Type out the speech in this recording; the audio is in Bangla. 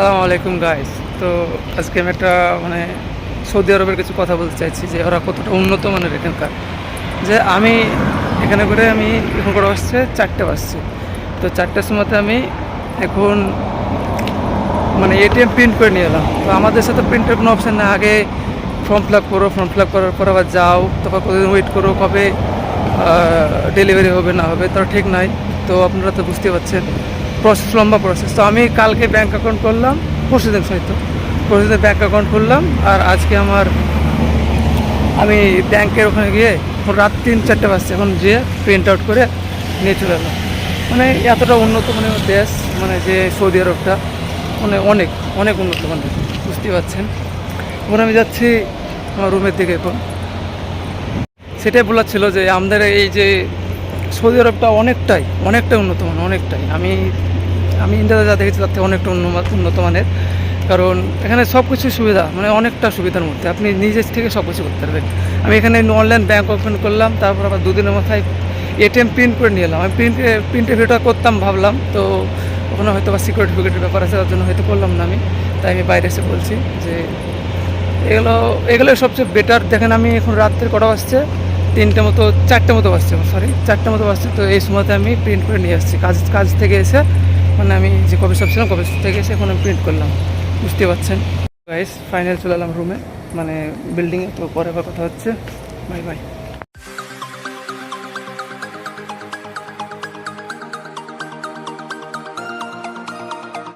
সালামু আলাইকুম গাইস। তো আজকে আমি একটা মানে সৌদি আরবের কিছু কথা বলতে চাইছি যে ওরা কতটা উন্নত মানের এখানকার। যে আমি এখানে করে আমি এখন করে আসছে 4টে বাজছে। তো 4টার সময়তে আমি এখন মানে এটিএম প্রিন্ট করে নিয়ে এলাম। তো আমাদের সাথে প্রিন্টের কোনো অপশান না। আগে ফর্ম ফিল আপ করো, ফর্ম ফিল আপ করার পর আবার যাও, তারপর কতদিন ওয়েট করো কবে ডেলিভারি হবে না হবে তার ঠিক নাই। তো আপনারা তো বুঝতে পারছেন প্রসেস, লম্বা প্রসেস। তো আমি কালকে ব্যাঙ্ক অ্যাকাউন্ট করলাম, পরশুদিন পরশুদিন ব্যাঙ্ক অ্যাকাউন্ট খুললাম। আর আজকে আমি ব্যাংকের ওখানে গিয়ে এখন রাত 3-4টে বাজছে, এখন যেয়ে প্রিন্ট আউট করে নিয়ে চলে এলাম। মানে এতটা উন্নত মানের দেশ, মানে যে সৌদি আরবটা মানে অনেক অনেক উন্নত মানের, বুঝতেই পারছেন। এখন আমি যাচ্ছি আমার রুমের দিকে। এখন সেটাই বলার ছিল যে আমাদের এই যে সৌদি আরবটা অনেকটাই উন্নত মানের, অনেকটাই। আমি ইন্ডিয়াতে যা দেখেছি তার থেকে অনেকটা উন্নত মানের। কারণ এখানে সব কিছু সুবিধা, মানে অনেকটা সুবিধার মধ্যে আপনি নিজের থেকে সব কিছু করতে পারবেন। আমি এখানে অনলাইন ব্যাঙ্ক ওপেন করলাম, তারপর আবার দুদিনের মাথায় এটিএম প্রিন্ট করে নিয়ে এলাম। আমি প্রিন্টের ভিডিওটা করতাম ভাবলাম, তো ওখানে হয়তো বা সিকিউরিটি ফিকিউরিটির ব্যাপার আছে, তার জন্য হয়তো করলাম না আমি। তাই আমি বাইরে এসে বলছি যে এগুলো সবচেয়ে বেটার। দেখেন আমি এখন রাত্রে কটা বাজছে, 4টে মতো বাজছে, 4টে মতো বাজছে। তো এই সময়তে আমি প্রিন্ট করে নিয়ে আসছি কাজ থেকে এসে। মানে আমি যে কফি শপ ছিলাম, কফি শপ থেকে এসে এখন আমি প্রিন্ট করলাম, বুঝতে পারছেন গাইস। ফাইনাল চলে এলাম রুমে, মানে বিল্ডিংয়ে। তো পরে আবার কথা হচ্ছে, বাই বাই।